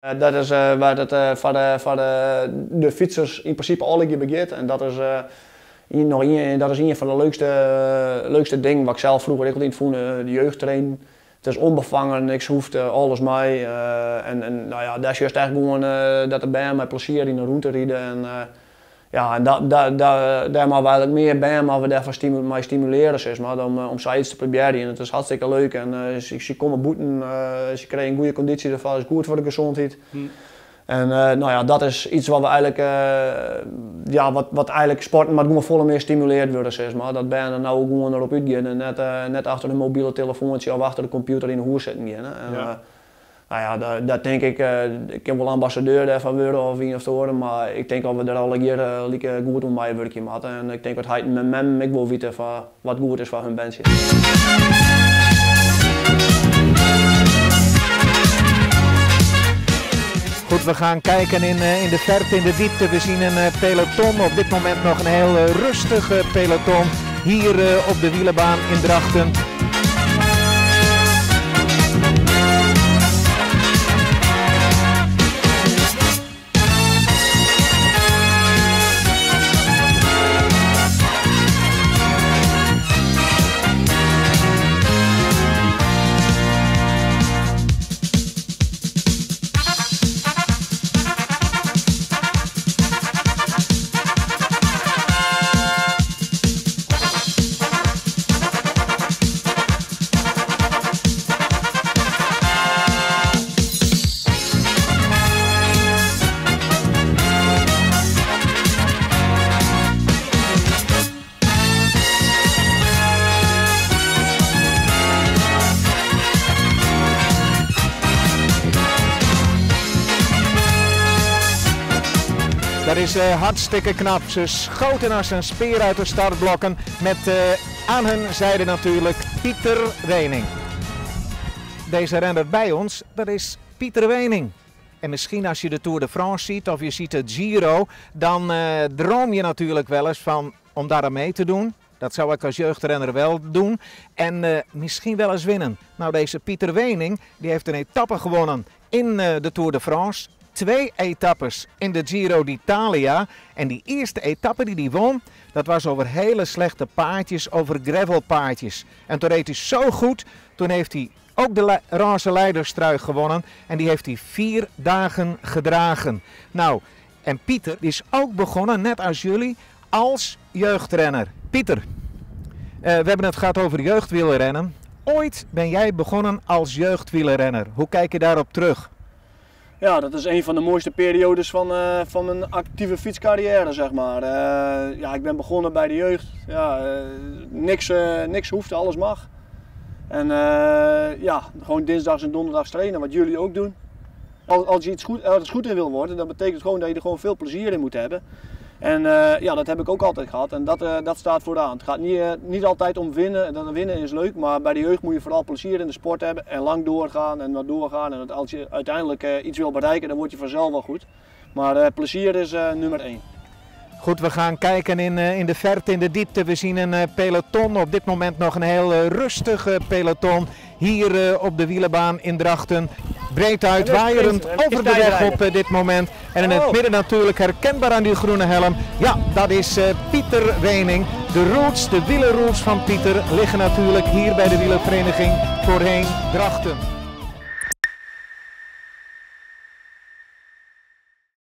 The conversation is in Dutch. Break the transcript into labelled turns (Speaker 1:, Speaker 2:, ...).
Speaker 1: Dat is waar het voor de fietsers in principe al begint. En dat is een van de leukste dingen wat ik zelf vroeger ook in vond, de jeugdtrainen. Het is onbevangen, niks hoeft, alles mee. Nou ja, dat is juist eigenlijk gewoon dat er bij mij plezier in de route rijden. En daar maar wel meer bij, maar we daarvan mij stimuleren, zeg maar, om zoiets te proberen. En het is hartstikke leuk en ze komen boeten, ze krijgen een goede conditie, dat is goed voor de gezondheid. En nou ja, dat is iets wat we eigenlijk, wat eigenlijk sporten maar gewoon volle meer gestimuleerd worden, zeg maar. Dat bijna nou gewoon erop uitgaan en net achter een mobiele telefoontje of achter de computer in de hoer zitten gaan. Nou ja, dat denk ik, ik heb wel ambassadeur daarvan worden of wie of te worden, maar ik denk dat we er al een keer goed om mij werkje maken. En ik denk dat hij met hem ik wil weten van wat goed is voor hun bandje.
Speaker 2: Goed, we gaan kijken in de verte, in de diepte. We zien een peloton, op dit moment nog een heel rustig peloton hier op de wielerbaan in Drachten. Dat is hartstikke knap. Ze schoten als een speer uit de startblokken met aan hun zijde natuurlijk Pieter Wening. Deze renner bij ons, dat is Pieter Wening. En misschien als je de Tour de France ziet of je ziet het Giro, dan droom je natuurlijk wel eens van om daar aan mee te doen. Dat zou ik als jeugdrenner wel doen. En misschien wel eens winnen. Nou, deze Pieter Wening die heeft een etappe gewonnen in de Tour de France. 2 etappes in de Giro d'Italia. En die eerste etappe die hij won, dat was over hele slechte paardjes, over gravelpaardjes. En toen reed hij zo goed, toen heeft hij ook de roze leiderstrui gewonnen. En die heeft hij 4 dagen gedragen. Nou, en Pieter is ook begonnen, net als jullie, als jeugdrenner. Pieter, we hebben het gehad over jeugdwielrennen. Ooit ben jij begonnen als jeugdwielrenner. Hoe kijk je daarop terug?
Speaker 1: Ja, dat is een van de mooiste periodes van mijn actieve fietscarrière, zeg maar. Ja, ik ben begonnen bij de jeugd. Ja, niks hoeft, alles mag. En ja, gewoon dinsdags en donderdags trainen, wat jullie ook doen. Als je ergens goed in wil worden, dan betekent gewoon dat je er gewoon veel plezier in moet hebben. En ja, dat heb ik ook altijd gehad en dat staat vooraan. Het gaat niet altijd om winnen. Winnen is leuk, maar bij de jeugd moet je vooral plezier in de sport hebben en lang doorgaan en wat doorgaan. En als je uiteindelijk iets wil bereiken, dan word je vanzelf wel goed. Maar plezier is nummer 1.
Speaker 2: Goed, we gaan kijken in de verte, in de diepte. We zien een peloton, op dit moment nog een heel rustig peloton hier op de wielerbaan in Drachten. Breed uit, waaierend over de weg op dit moment. En in het midden natuurlijk herkenbaar aan die groene helm. Ja, dat is Pieter Wening. De roots, de wielerroots van Pieter liggen natuurlijk hier bij de wielervereniging voorheen Drachten.